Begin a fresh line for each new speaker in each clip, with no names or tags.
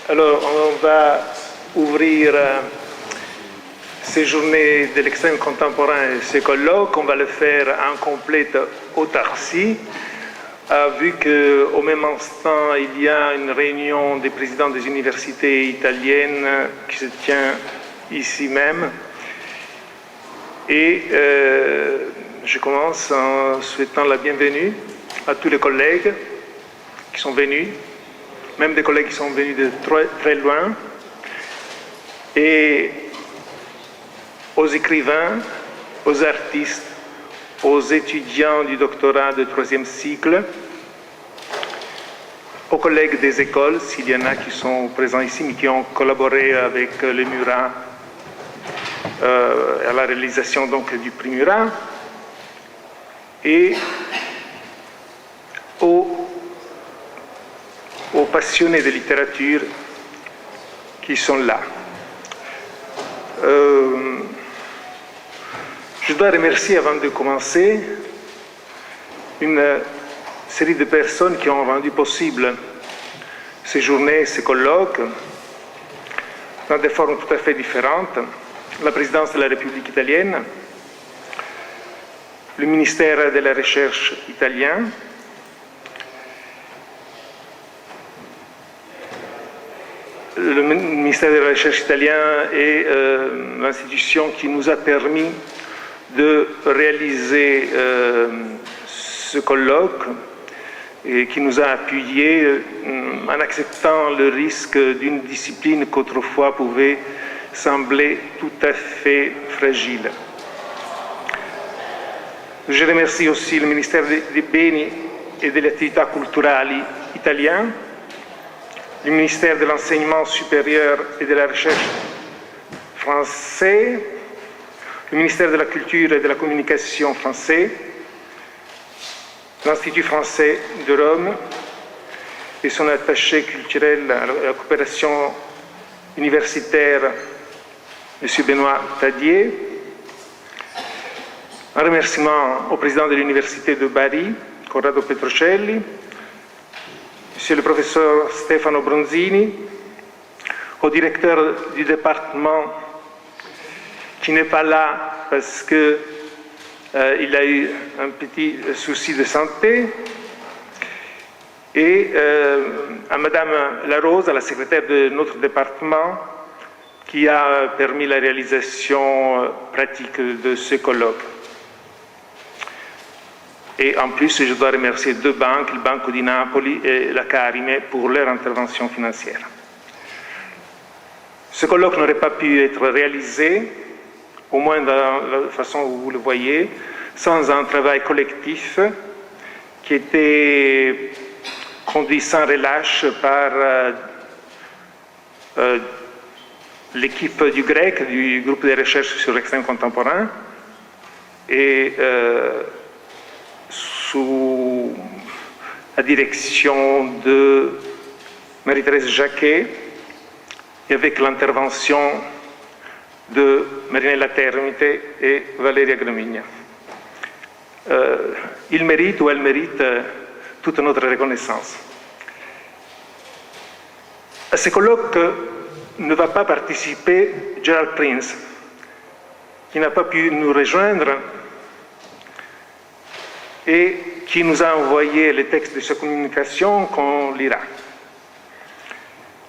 Alors, on va ouvrir ces journées de l'extrême contemporain et ces colloques. On va le faire en complète autarcie, vu qu'au même instant, il y a une réunion des présidents des universités italiennes qui se tient ici même. Et je commence en souhaitant la bienvenue à tous les collègues qui sont venus, même des collègues qui sont venus de très loin, et aux écrivains, aux artistes, aux étudiants du doctorat de troisième cycle, aux collègues des écoles, s'il y en a qui sont présents ici, mais qui ont collaboré avec le Murat à la réalisation donc du prix Murat, et aux passionnés de littérature qui sont là. Je dois remercier, avant de commencer, une série de personnes qui ont rendu possible ces journées, ces colloques, dans des formes tout à fait différentes. La présidence de la République italienne, le ministère de la Recherche italien, le ministère de la Recherche italien est l'institution qui nous a permis de réaliser ce colloque et qui nous a appuyés en acceptant le risque d'une discipline qu'autrefois pouvait sembler tout à fait fragile. Je remercie aussi le ministère dei Beni e delle Attività Culturali italien, le ministère de l'Enseignement supérieur et de la Recherche français, le ministère de la Culture et de la Communication français, l'Institut français de Rome et son attaché culturel à la coopération universitaire, M. Benoît Tadier. Un remerciement au président de l'Université de Bari, Corrado Petrocelli, Monsieur le professeur Stefano Bronzini, au directeur du département qui n'est pas là parce qu'il a eu un petit souci de santé, et à Madame Larose, à la secrétaire de notre département, qui a permis la réalisation pratique de ce colloque. Et en plus, je dois remercier deux banques, le Banco di Napoli et la Carime, pour leur intervention financière. Ce colloque n'aurait pas pu être réalisé, au moins dans la façon où vous le voyez, sans un travail collectif qui était conduit sans relâche par l'équipe du GREC, du groupe de recherche sur l'extrême contemporain, et sous la direction de Marie-Thérèse Jacquet et avec l'intervention de Marinella Termite et Valeria Gramigna. Il mérite ou elle mérite toute notre reconnaissance. À ce colloque ne va pas participer Gerald Prince, qui n'a pas pu nous rejoindre et qui nous a envoyé les textes de sa communication qu'on lira.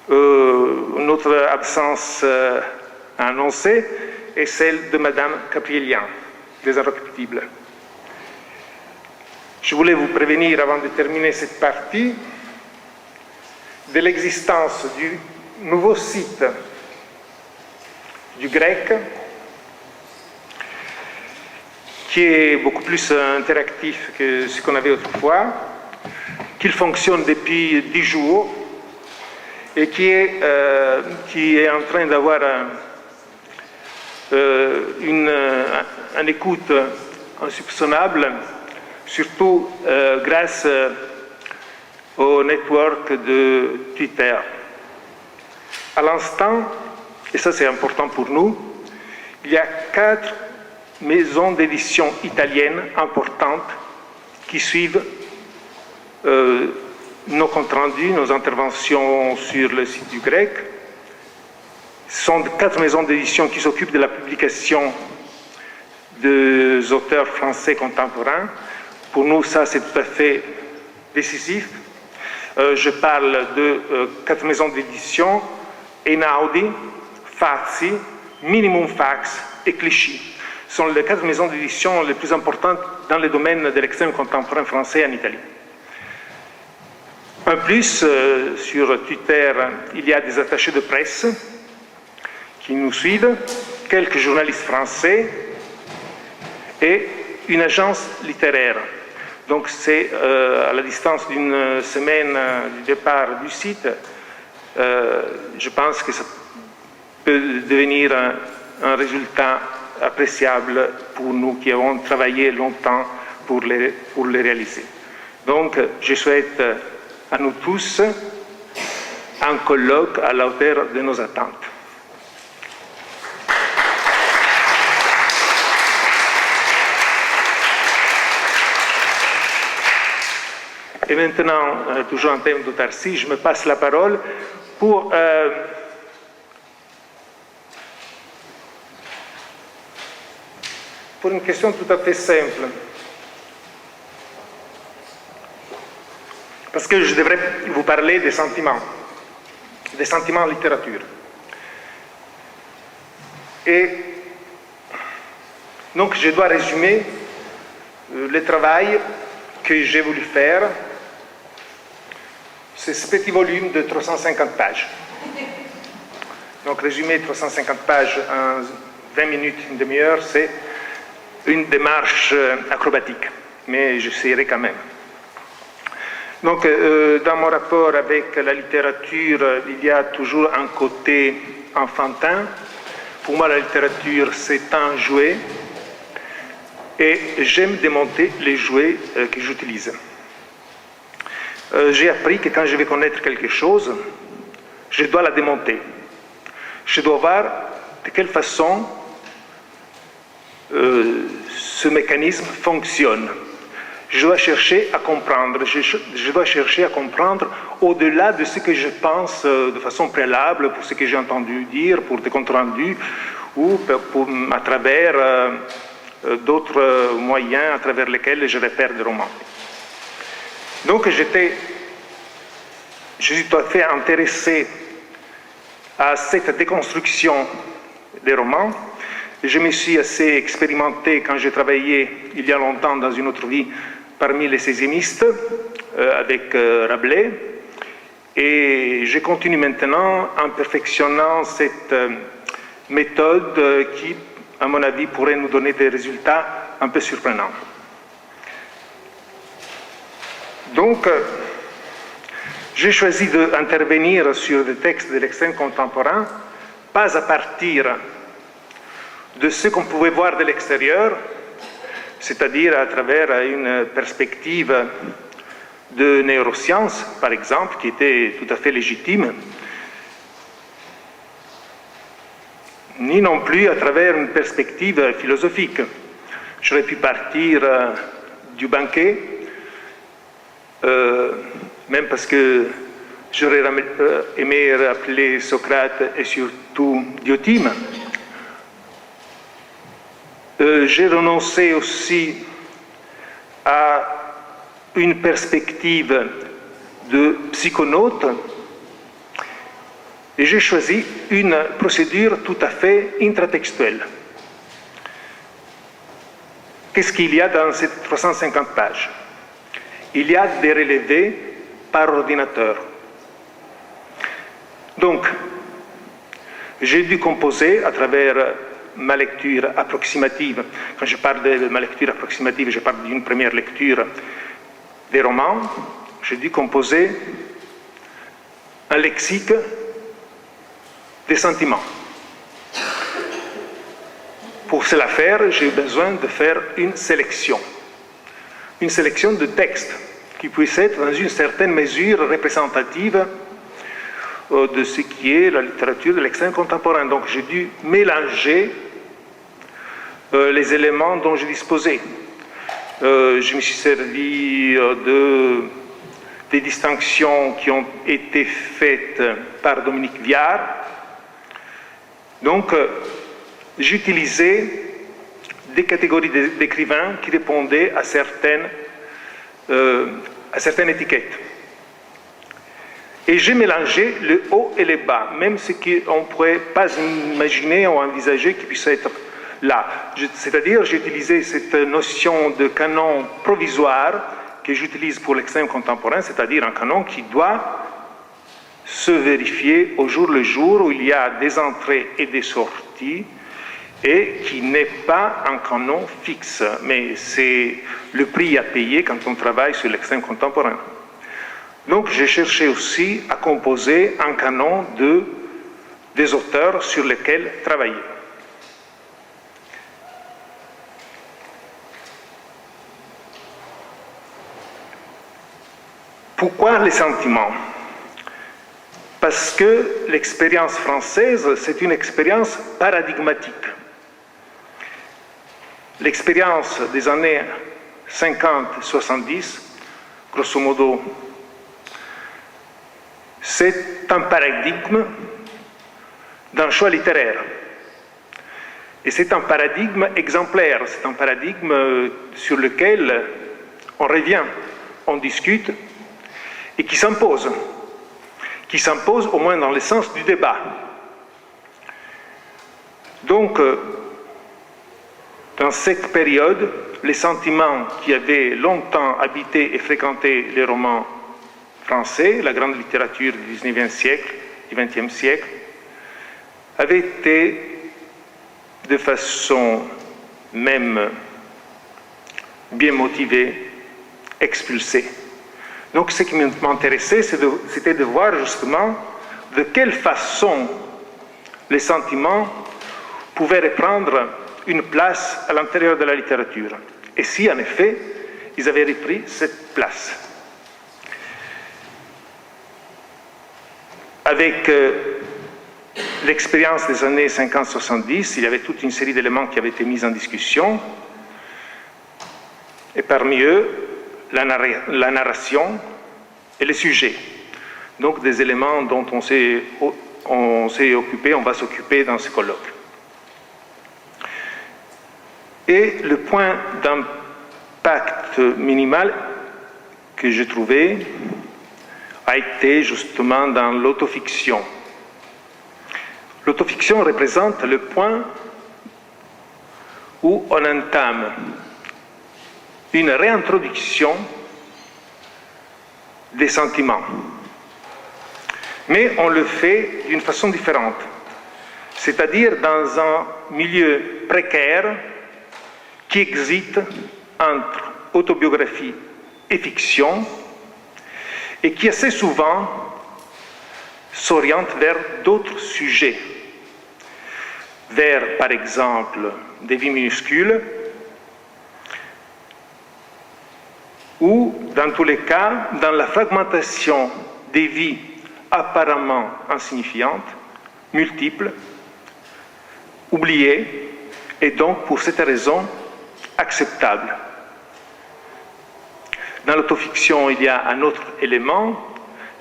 Notre absence annoncée est celle de Madame Caprielian, des Inrecuptibles. Je voulais vous prévenir, avant de terminer cette partie, de l'existence du nouveau site du GREC, qui est beaucoup plus interactif que ce qu'on avait autrefois, qu'il fonctionne depuis 10 jours et qui est en train d'avoir une écoute insoupçonnable, surtout grâce au network de Twitter. À l'instant, et ça c'est important pour nous, il y a 4 maisons d'édition italiennes importantes qui suivent nos comptes rendus, nos interventions sur le site du grec. Ce sont 4 maisons d'édition qui s'occupent de la publication des auteurs français contemporains. Pour nous, ça, c'est tout à fait décisif. Je parle de 4 maisons d'édition: Einaudi, Fazzi, Minimum Fax et Clichy. Ce sont les 4 maisons d'édition les plus importantes dans le domaine de l'extrême contemporain français en Italie. En plus, sur Twitter, il y a des attachés de presse qui nous suivent, quelques journalistes français et une agence littéraire. Donc c'est à la distance d'une semaine du départ du site. Je pense que ça peut devenir un résultat appréciable pour nous qui avons travaillé longtemps pour les réaliser. Donc je souhaite à nous tous un colloque à la hauteur de nos attentes. Et maintenant, toujours en thème d'autarcie, je me passe la parole pour une question tout à fait simple. Parce que je devrais vous parler des sentiments en littérature. Et donc je dois résumer le travail que j'ai voulu faire. C'est ce petit volume de 350 pages. Donc résumer 350 pages en 20 minutes, une demi-heure, c'est une démarche acrobatique, mais j'essaierai quand même. Donc dans mon rapport avec la littérature, il y a toujours un côté enfantin. Pour moi, la littérature, c'est un jouet, et j'aime démonter les jouets que j'utilise. J'ai appris que quand je vais connaître quelque chose, je dois la démonter. Je dois voir de quelle façon ce mécanisme fonctionne. Je dois chercher à comprendre. Je dois chercher à comprendre au-delà de ce que je pense de façon préalable, pour ce que j'ai entendu dire, pour des comptes rendus, ou à travers d'autres moyens à travers lesquels je repère des romans. Donc je suis tout à fait intéressé à cette déconstruction des romans. Je me suis assez expérimenté quand j'ai travaillé il y a longtemps dans une autre vie parmi les 16e avec Rabelais, et je continue maintenant en perfectionnant cette méthode qui, à mon avis, pourrait nous donner des résultats un peu surprenants. Donc, j'ai choisi d'intervenir sur des textes de l'extrême contemporain, pas à partir de ce qu'on pouvait voir de l'extérieur, c'est-à-dire à travers une perspective de neurosciences, par exemple, qui était tout à fait légitime, ni non plus à travers une perspective philosophique. J'aurais pu partir du banquet, même parce que j'aurais aimé rappeler Socrate et surtout Diotime. J'ai renoncé aussi à une perspective de psychonaute et j'ai choisi une procédure tout à fait intratextuelle. Qu'est-ce qu'il y a dans ces 350 pages? Il y a des relevés par ordinateur. Donc, j'ai dû composer à travers ma lecture approximative. Quand je parle de ma lecture approximative, je parle d'une première lecture des romans. J'ai dû composer un lexique des sentiments. Pour cela faire, j'ai besoin de faire une sélection de textes qui puisse être dans une certaine mesure représentative de ce qui est la littérature de l'extrême contemporain. Donc j'ai dû mélanger les éléments dont je disposais. Je me suis servi de des distinctions qui ont été faites par Dominique Viard. Donc, j'utilisais des catégories d'écrivains qui répondaient à certaines étiquettes. Et j'ai mélangé le haut et le bas, même ce qu'on ne pourrait pas imaginer ou envisager qui puisse être là. C'est-à-dire, j'ai utilisé cette notion de canon provisoire que j'utilise pour l'extrême contemporain, c'est-à-dire un canon qui doit se vérifier au jour le jour, où il y a des entrées et des sorties, et qui n'est pas un canon fixe, mais c'est le prix à payer quand on travaille sur l'extrême contemporain. Donc j'ai cherché aussi à composer un canon des auteurs sur lesquels travailler. Pourquoi les sentiments? Parce que l'expérience française, c'est une expérience paradigmatique. L'expérience des années 50-70, grosso modo, c'est un paradigme d'un choix littéraire. Et c'est un paradigme exemplaire, c'est un paradigme sur lequel on revient, on discute, et qui s'impose au moins dans le sens du débat. Donc, dans cette période, les sentiments qui avaient longtemps habité et fréquenté les romans français, la grande littérature du XIXe siècle, du XXe siècle, avaient été de façon même bien motivée, expulsés. Donc ce qui m'intéressait, c'était de voir justement de quelle façon les sentiments pouvaient reprendre une place à l'intérieur de la littérature. Et si, en effet, ils avaient repris cette place. Avec l'expérience des années 50-70, il y avait toute une série d'éléments qui avaient été mis en discussion. Et parmi eux, la narration et les sujets. Donc des éléments dont on s'est occupé, on va s'occuper dans ce colloque. Et le point d'impact minimal que j'ai trouvé a été justement dans l'autofiction. L'autofiction représente le point où on entame une réintroduction des sentiments. Mais on le fait d'une façon différente, c'est-à-dire dans un milieu précaire qui hésite entre autobiographie et fiction et qui assez souvent s'oriente vers d'autres sujets, vers par exemple des vies minuscules, ou, dans tous les cas, dans la fragmentation des vies apparemment insignifiantes, multiples, oubliées, et donc, pour cette raison, acceptables. Dans l'autofiction, il y a un autre élément,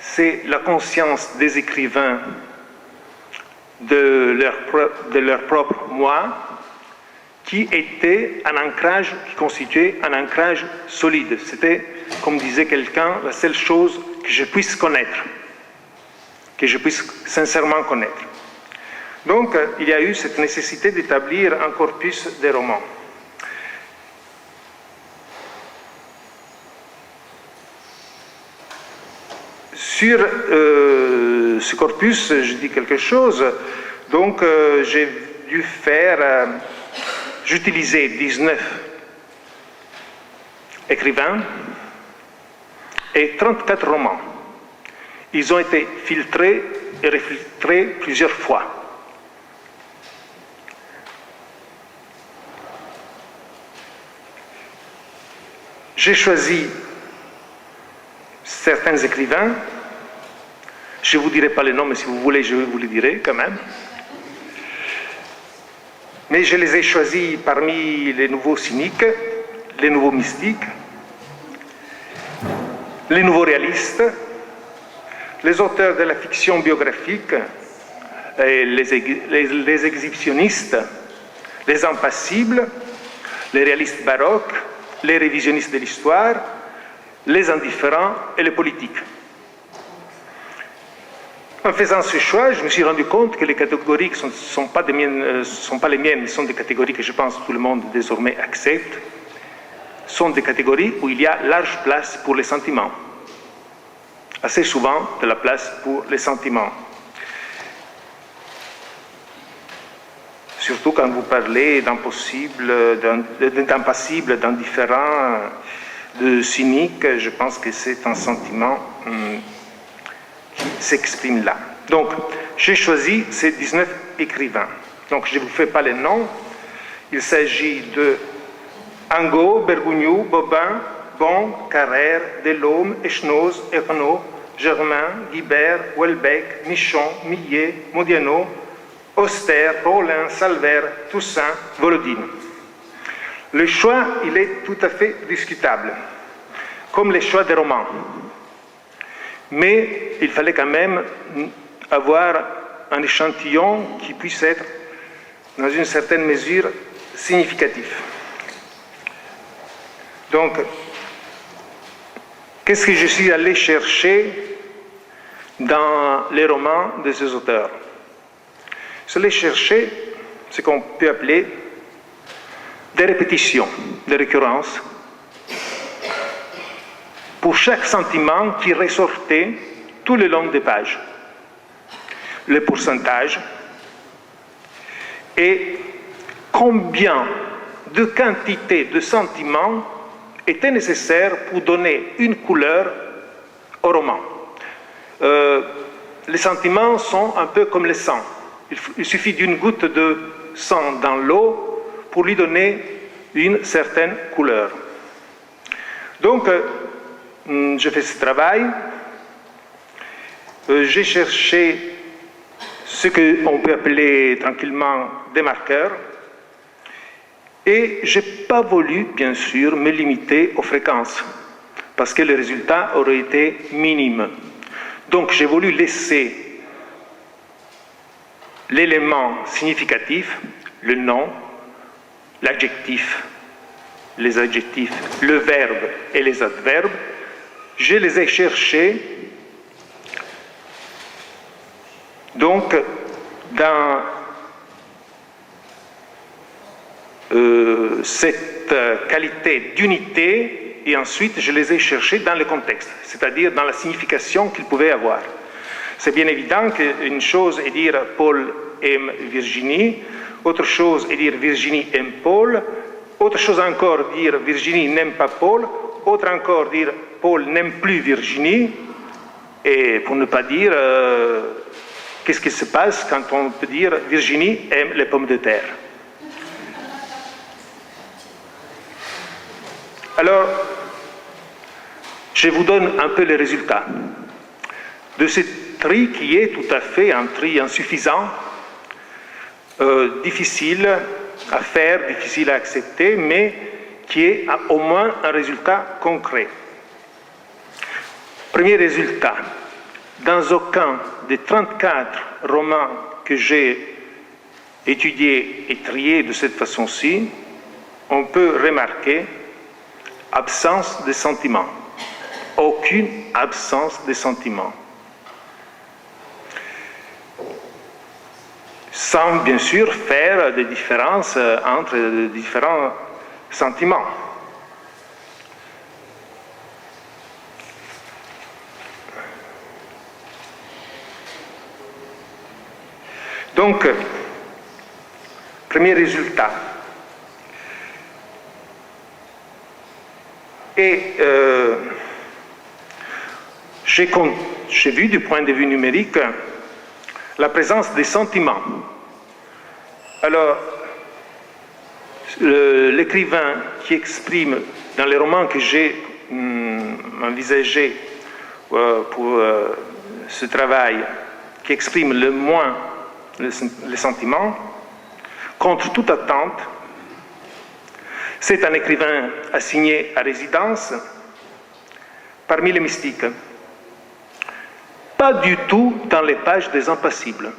c'est la conscience des écrivains de leur propre moi, qui était un ancrage, qui constituait un ancrage solide. C'était, comme disait quelqu'un, la seule chose que je puisse connaître, que je puisse sincèrement connaître. Donc, il y a eu cette nécessité d'établir un corpus des romans. Sur ce corpus, je dis quelque chose. Donc, j'ai dû faire... J'utilisais 19 écrivains et 34 romans. Ils ont été filtrés et refiltrés plusieurs fois. J'ai choisi certains écrivains. Je ne vous dirai pas les noms, mais si vous voulez, je vous les dirai quand même. Mais je les ai choisis parmi les nouveaux cyniques, les nouveaux mystiques, les nouveaux réalistes, les auteurs de la fiction biographique, et les exhibitionnistes, les impassibles, les réalistes baroques, les révisionnistes de l'histoire, les indifférents et les politiques. En faisant ce choix, je me suis rendu compte que les catégories qui ne sont pas les miennes, sont des catégories que je pense que tout le monde désormais accepte, sont des catégories où il y a large place pour les sentiments. Assez souvent de la place pour les sentiments. Surtout quand vous parlez d'impossible, d'impassible, d'indifférent, de cynique, je pense que c'est un sentiment qui s'exprime là. Donc, j'ai choisi ces 19 écrivains. Donc, je ne vous fais pas les noms. Il s'agit de Angot, Bergogneau, Bobin, Bon, Carrère, Delhomme, Echenoz, Ernaud, Germain, Guibert, Houellebecq, Michon, Millet, Modiano, Auster, Paulin, Salver, Toussaint, Volodine. Le choix, il est tout à fait discutable, comme les choix des romans. Mais il fallait quand même avoir un échantillon qui puisse être, dans une certaine mesure, significatif. Donc, qu'est-ce que je suis allé chercher dans les romans de ces auteurs? Je suis allé chercher ce qu'on peut appeler des répétitions, des récurrences, pour chaque sentiment qui ressortait tout le long des pages. Le pourcentage et combien de quantité de sentiments était nécessaire pour donner une couleur au roman. Les sentiments sont un peu comme le sang. Il suffit d'une goutte de sang dans l'eau pour lui donner une certaine couleur. Donc, je fais ce travail. J'ai cherché ce qu'on peut appeler tranquillement des marqueurs. Et je n'ai pas voulu, bien sûr, me limiter aux fréquences, parce que le résultat aurait été minime. Donc, j'ai voulu laisser l'élément significatif, le nom, l'adjectif, les adjectifs, le verbe et les adverbes. Je les ai cherchés, donc, dans cette qualité d'unité, et ensuite je les ai cherchés dans le contexte, c'est-à-dire dans la signification qu'ils pouvaient avoir. C'est bien évident qu'une chose est dire Paul aime Virginie, autre chose est dire Virginie aime Paul, autre chose encore dire Virginie n'aime pas Paul, autre encore dire Paul n'aime plus Virginie, et pour ne pas dire qu'est-ce qui se passe quand on peut dire Virginie aime les pommes de terre. Alors, je vous donne un peu les résultats de ce tri qui est tout à fait un tri insuffisant, difficile à faire, difficile à accepter, mais qui est au moins un résultat concret. Premier résultat, dans aucun des 34 romans que j'ai étudiés et triés de cette façon-ci, on peut remarquer absence de sentiments. Aucune absence de sentiments. Sans bien sûr faire des différences entre les différents sentiments. Donc, premier résultat. Et j'ai vu du point de vue numérique la présence des sentiments. Alors, l'écrivain qui exprime dans les romans que j'ai envisagés pour ce travail, qui exprime le moins les sentiments, contre toute attente, c'est un écrivain assigné à résidence, parmi les mystiques. Pas du tout dans les pages des impassibles.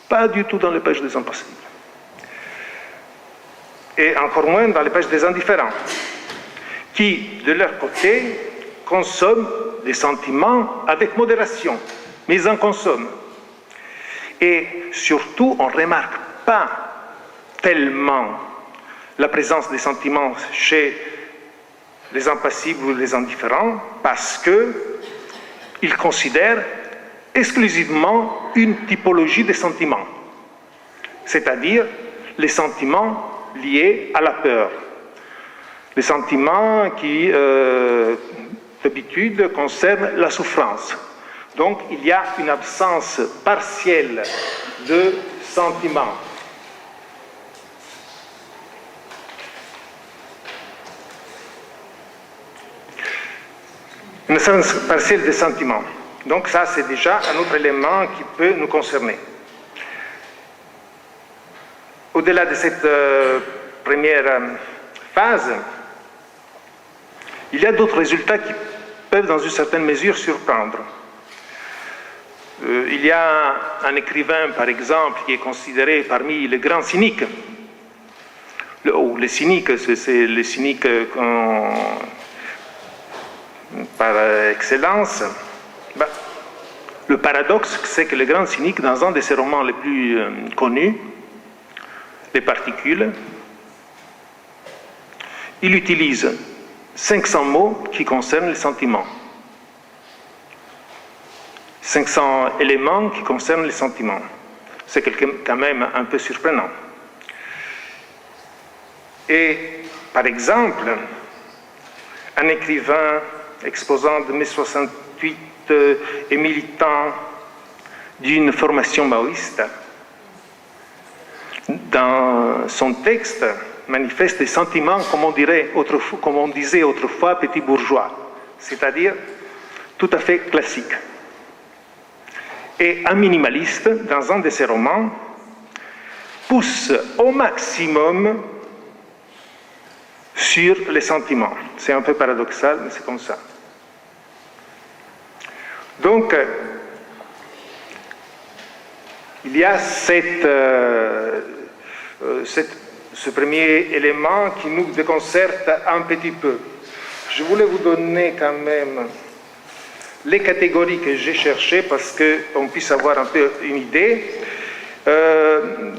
Pas du tout dans les pages des impassibles. Et encore moins dans les pages des indifférents, qui, de leur côté, consomment des sentiments avec modération, mais ils en consomment. Et surtout, on ne remarque pas tellement la présence des sentiments chez les impassibles ou les indifférents, parce qu'ils considèrent exclusivement une typologie des sentiments, c'est-à-dire les sentiments liés à la peur. Les sentiments qui, d'habitude, concernent la souffrance. Donc, il y a une absence partielle de sentiments. Une absence partielle de sentiments. Donc, ça, c'est déjà un autre élément qui peut nous concerner. Au-delà de cette première phase, il y a d'autres résultats qui peuvent, dans une certaine mesure, surprendre. Il y a un écrivain, par exemple, qui est considéré parmi les grands cyniques. Les cyniques, c'est les cyniques par excellence. Le paradoxe, c'est que le grand cynique, dans un de ses romans les plus connus, Les Particules, il utilise 500 mots qui concernent les sentiments. 500 éléments qui concernent les sentiments. C'est quand même un peu surprenant. Et, par exemple, un écrivain exposant de mai 68 et militant d'une formation maoïste, dans son texte, manifeste des sentiments, comme on disait autrefois, petit bourgeois, c'est-à-dire tout à fait classique. Et un minimaliste, dans un de ses romans, pousse au maximum sur les sentiments. C'est un peu paradoxal, mais c'est comme ça. Donc, il y a ce premier élément qui nous déconcerte un petit peu. Je voulais vous donner quand même les catégories que j'ai cherchées parce qu'on puisse avoir un peu une idée.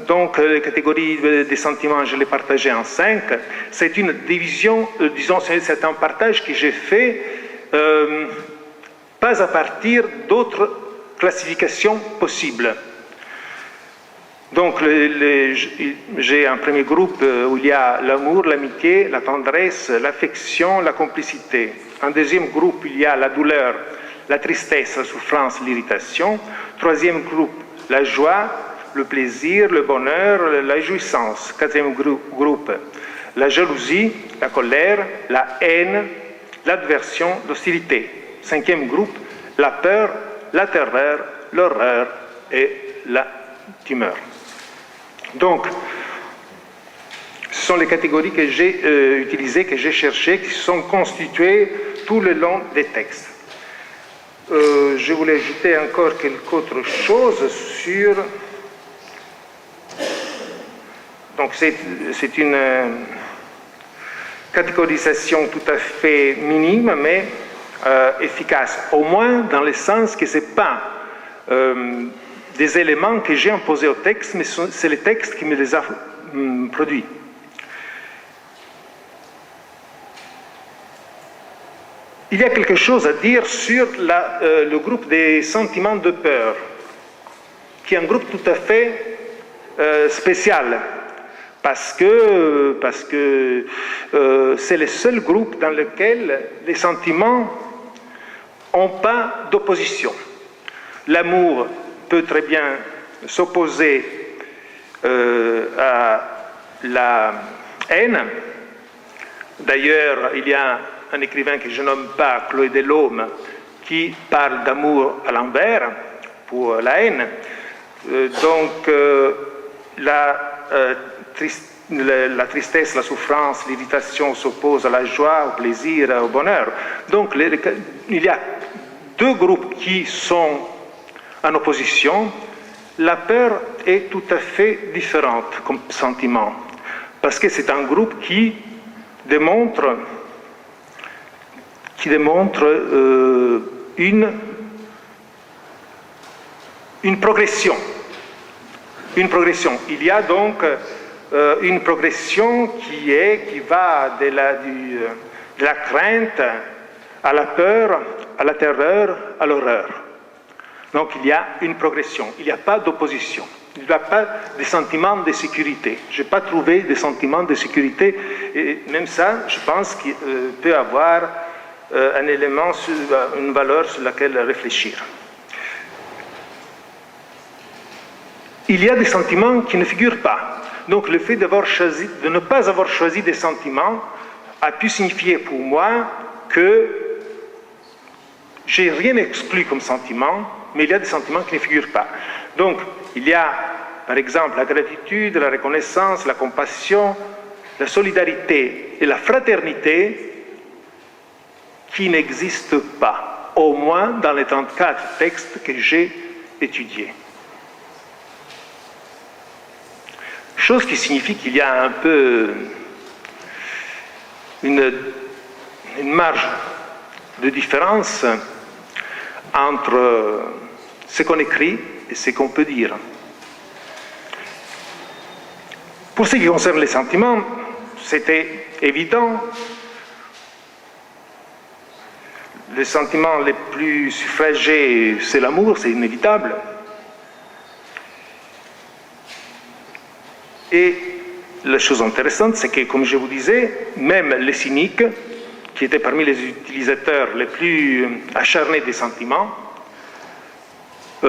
Donc, les catégories des sentiments, je les partageais en 5. C'est une division, disons, c'est un partage que j'ai fait pas à partir d'autres classifications possibles. Donc, j'ai un premier groupe où il y a l'amour, l'amitié, la tendresse, l'affection, la complicité. Un deuxième groupe, il y a la douleur, la tristesse, la souffrance, l'irritation. Troisième groupe, la joie, le plaisir, le bonheur, la jouissance. Quatrième groupe, la jalousie, la colère, la haine, l'adversion, l'hostilité. Cinquième groupe, la peur, la terreur, l'horreur et la tumeur. Donc, ce sont les catégories que j'ai utilisées, que j'ai cherchées, qui sont constituées tout le long des textes. Je voulais ajouter encore quelque autre chose sur... Donc, c'est une catégorisation tout à fait minime, mais efficace, au moins dans le sens que ce n'est pas des éléments que j'ai imposés au texte, mais c'est le texte qui me les a produits. Il y a quelque chose à dire sur le groupe des sentiments de peur, qui est un groupe tout à fait spécial, parce que c'est le seul groupe dans lequel les sentiments n'ont pas d'opposition. L'amour peut très bien s'opposer à la haine. D'ailleurs, il y a un écrivain que je nomme pas, Chloé Delhomme, qui parle d'amour à l'envers pour la haine. Donc, la la tristesse, la souffrance, l'irritation s'opposent à la joie, au plaisir, au bonheur. Donc il y a deux groupes qui sont en opposition. La peur est tout à fait différente comme sentiment, parce que c'est un groupe qui démontre une progression. Une progression. Il y a donc une progression qui va de la crainte à la peur, à la terreur, à l'horreur. Donc il y a une progression, il n'y a pas d'opposition. Il n'y a pas de sentiment de sécurité. Je n'ai pas trouvé de sentiment de sécurité. Et même ça, je pense qu'il peut avoir un élément, une valeur sur laquelle réfléchir. Il y a des sentiments qui ne figurent pas. Donc le fait de ne pas avoir choisi des sentiments a pu signifier pour moi que j'ai rien exclu comme sentiment, mais il y a des sentiments qui ne figurent pas. Donc il y a par exemple la gratitude, la reconnaissance, la compassion, la solidarité et la fraternité qui n'existent pas, au moins dans les 34 textes que j'ai étudiés. Chose qui signifie qu'il y a un peu une marge de différence entre ce qu'on écrit et ce qu'on peut dire. Pour ce qui concerne les sentiments, c'était évident. Les sentiments les plus suffragés, c'est l'amour, c'est inévitable. Et la chose intéressante, c'est que, comme je vous disais, même les cyniques, qui étaient parmi les utilisateurs les plus acharnés des sentiments,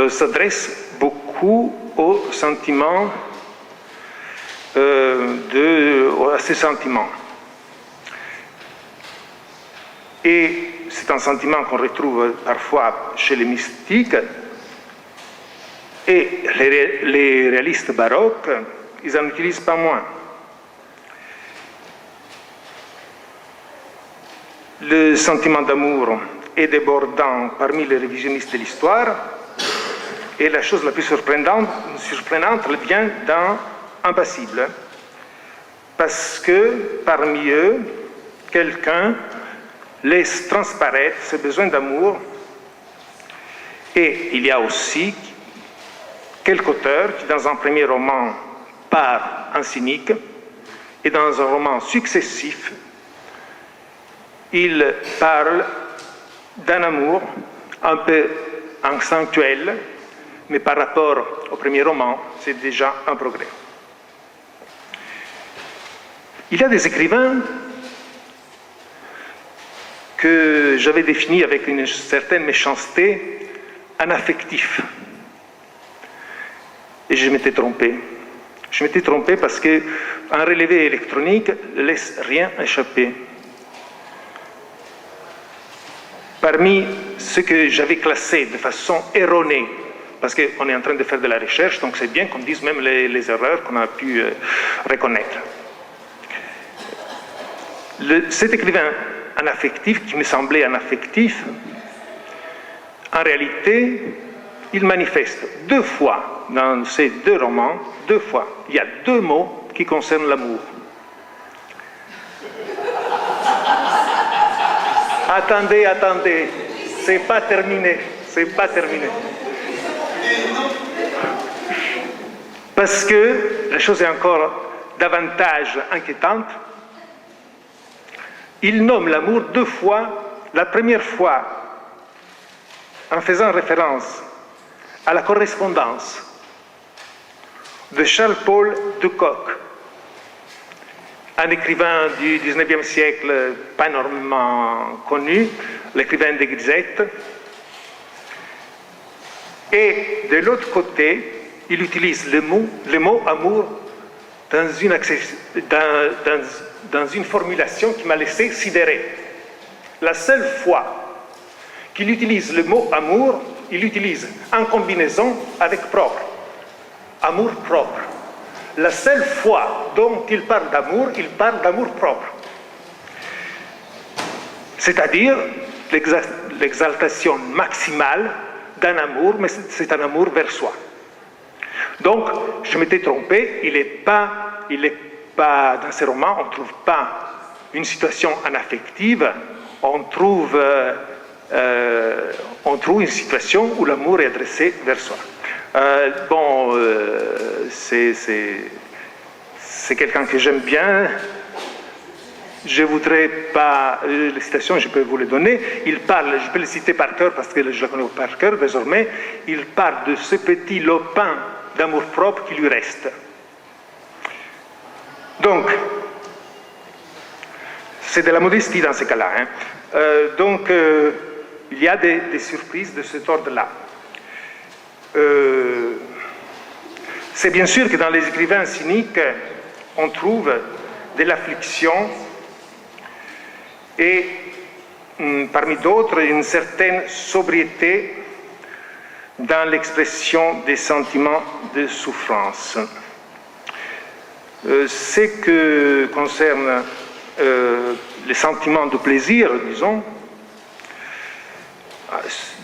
s'adressent beaucoup aux sentiments, à ces sentiments. Et c'est un sentiment qu'on retrouve parfois chez les mystiques, et les réalistes baroques, ils n'en utilisent pas moins. Le sentiment d'amour est débordant parmi les révisionnistes de l'histoire, et la chose la plus surprenante elle vient dans Impassible, parce que parmi eux, quelqu'un laisse transparaître ses besoins d'amour, et il y a aussi quelques auteurs qui, dans un premier roman, part en cynique, et dans un roman successif, il parle d'un amour un peu instinctuel, mais par rapport au premier roman, c'est déjà un progrès. Il y a des écrivains que j'avais définis avec une certaine méchanceté anaffectifs. Et je m'étais trompé. Je m'étais trompé parce qu'un relevé électronique ne laisse rien échapper. Parmi ce que j'avais classé de façon erronée, parce qu'on est en train de faire de la recherche, donc c'est bien qu'on dise même les erreurs qu'on a pu reconnaître. Cet écrivain anaffectif, qui me semblait anaffectif, en réalité, il manifeste 2 fois dans ces 2 romans, 2 fois, il y a 2 mots qui concernent l'amour. Attendez, c'est pas terminé. Parce que la chose est encore davantage inquiétante. Il nomme l'amour 2 fois. La première fois, en faisant référence à la correspondance de Charles-Paul de Kock, un écrivain du XIXe siècle pas énormément connu, l'écrivain des Grisettes. Et de l'autre côté, il utilise le mot amour dans une formulation qui m'a laissé sidérer. La seule fois qu'il utilise le mot amour, il l'utilise en combinaison avec propre. Amour propre. la seule fois dont il parle d'amour propre. C'est-à-dire l'exaltation maximale d'un amour, mais c'est un amour vers soi. Donc, je m'étais trompé, il n'est pas, dans ces romans, on ne trouve pas une situation anaffective, on trouve une situation où l'amour est adressé vers soi. C'est quelqu'un que j'aime bien. Je ne voudrais pas... Les citations, je peux vous les donner. Il parle, je peux les citer par cœur parce que je le connais par cœur désormais. Il parle de ce petit lopin d'amour-propre qui lui reste. Donc, c'est de la modestie dans ces cas-là. Il y a des surprises de cet ordre-là. C'est bien sûr que dans les écrivains cyniques, on trouve de l'affliction et parmi d'autres une certaine sobriété dans l'expression des sentiments de souffrance. Ce que concerne les sentiments de plaisir, disons,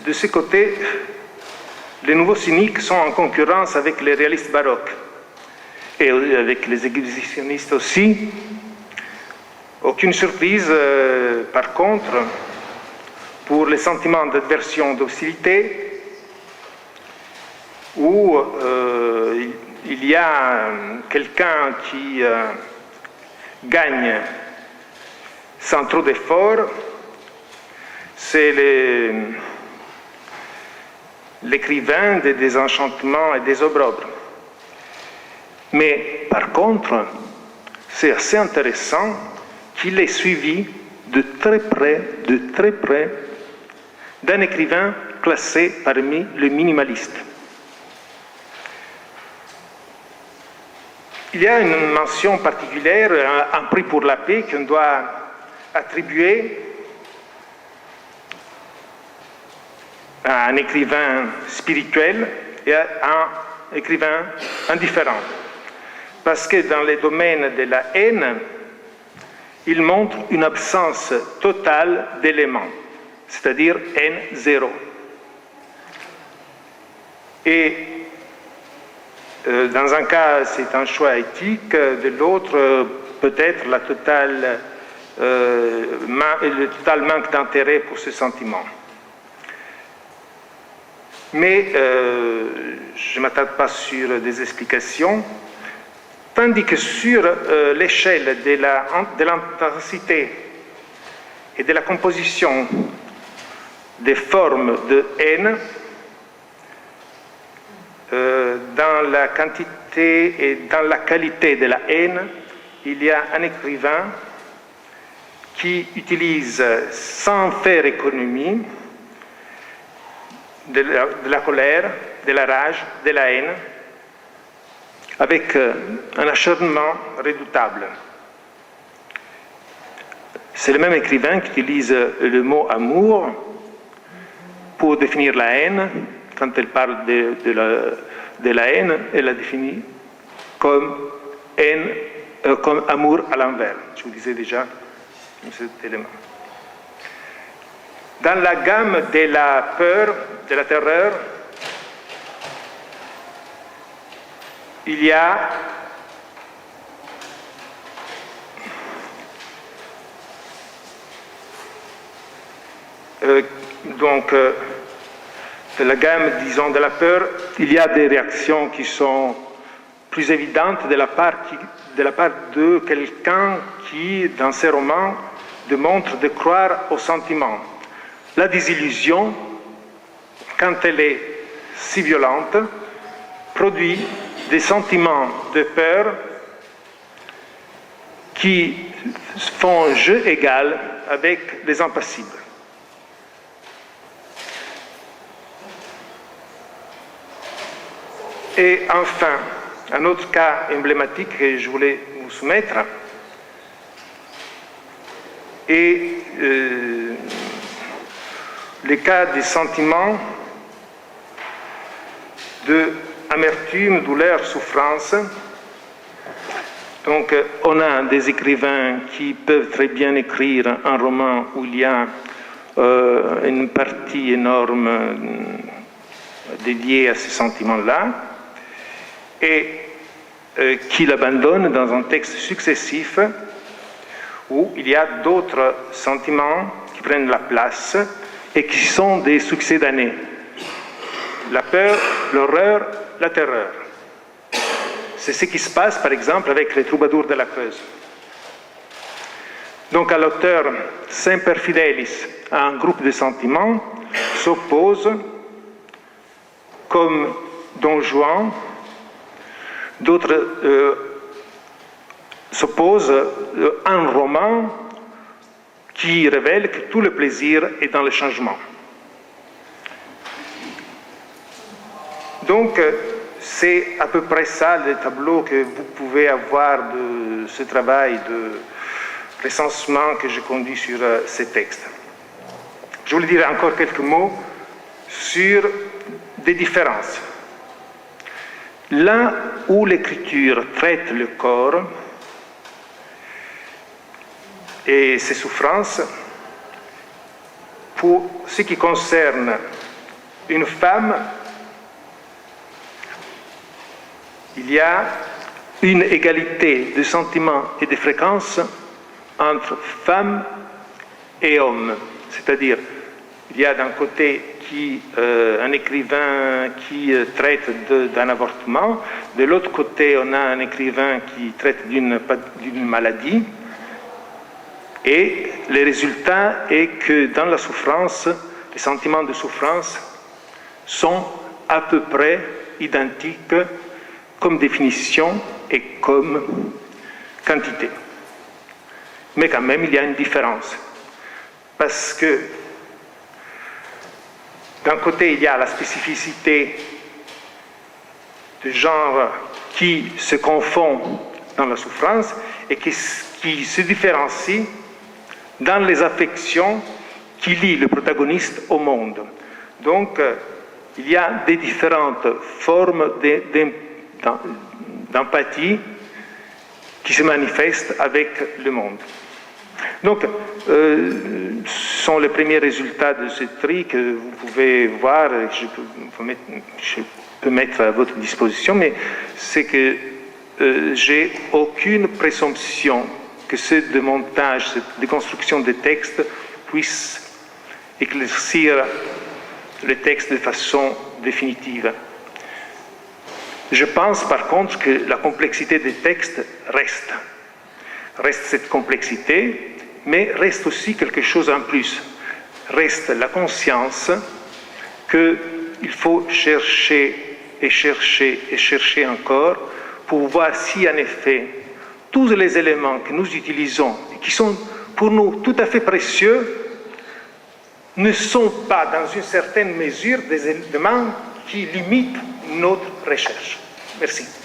de ce côté, les nouveaux cyniques sont en concurrence avec les réalistes baroques et avec les exhibitionnistes aussi. Aucune surprise, par contre, pour les sentiments d'aversion, d'hostilité, où il y a quelqu'un qui gagne sans trop d'efforts, c'est l'écrivain des désenchantements et des opprobres. Mais par contre, c'est assez intéressant qu'il est suivi de très près, d'un écrivain classé parmi les minimalistes. Il y a une mention particulière, un prix pour la paix qu'on doit attribuer à un écrivain spirituel et à un écrivain indifférent. Parce que dans les domaines de la haine, il montre une absence totale d'éléments, c'est-à-dire haine zéro. Et dans un cas, c'est un choix éthique, de l'autre, peut-être le total manque d'intérêt pour ce sentiment. Mais je ne m'attarde pas sur des explications, tandis que sur l'échelle de l'intensité et de la composition des formes de haine, dans la quantité et dans la qualité de la haine, il y a un écrivain qui utilise sans faire économie de la colère, de la rage, de la haine, avec un acharnement redoutable. C'est le même écrivain qui utilise le mot amour pour définir la haine. Quand elle parle de la haine, elle la définit comme haine, comme amour à l'envers. Je vous disais déjà cet élément. Dans la gamme de la peur, de la terreur, il y a de la gamme, disons, de la peur, il y a des réactions qui sont plus évidentes de la part de quelqu'un qui, dans ses romans, démontre de croire aux sentiments. La désillusion, quand elle est si violente, produit des sentiments de peur qui font jeu égal avec les impassibles. Et enfin, un autre cas emblématique que je voulais vous soumettre est le cas des sentiments de amertume, douleur, souffrance Donc, on a des écrivains qui peuvent très bien écrire un roman où il y a une partie énorme dédiée à ces sentiments-là, et qui l'abandonnent dans un texte successif où il y a d'autres sentiments qui prennent la place et qui sont des succès d'année. La peur, l'horreur, la terreur. C'est ce qui se passe, par exemple, avec les troubadours de la Creuse. Donc, à l'auteur Semper Fidelis, à un groupe de sentiments, s'oppose, comme Don Juan, d'autres s'opposent un roman qui révèle que tout le plaisir est dans le changement. Donc, c'est à peu près ça le tableau que vous pouvez avoir de ce travail de recensement que je conduis sur ces textes. Je voulais dire encore quelques mots sur des différences. Là où l'écriture traite le corps et ses souffrances, pour ce qui concerne une femme, il y a une égalité de sentiments et de fréquences entre femmes et hommes. C'est-à-dire, il y a d'un côté un écrivain qui traite d'un avortement, de l'autre côté, on a un écrivain qui traite d'une maladie, et le résultat est que dans la souffrance, les sentiments de souffrance sont à peu près identiques comme définition et comme quantité. Mais quand même, il y a une différence. Parce que d'un côté, il y a la spécificité de genre qui se confond dans la souffrance et qui se différencie dans les affections qui lient le protagoniste au monde. Donc, il y a des différentes formes d'empathie qui se manifestent avec le monde. Donc, ce sont les premiers résultats de ce tri que vous pouvez voir, je peux mettre à votre disposition, mais c'est que j'ai aucune présomption que ce démontage, cette déconstruction des textes puisse éclaircir le texte de façon définitive. Je pense par contre que la complexité des textes reste. Reste cette complexité, mais reste aussi quelque chose en plus. Reste la conscience qu'il faut chercher et chercher et chercher encore pour voir si en effet tous les éléments que nous utilisons et qui sont pour nous tout à fait précieux ne sont pas dans une certaine mesure des éléments qui limitent notre recherche. Merci.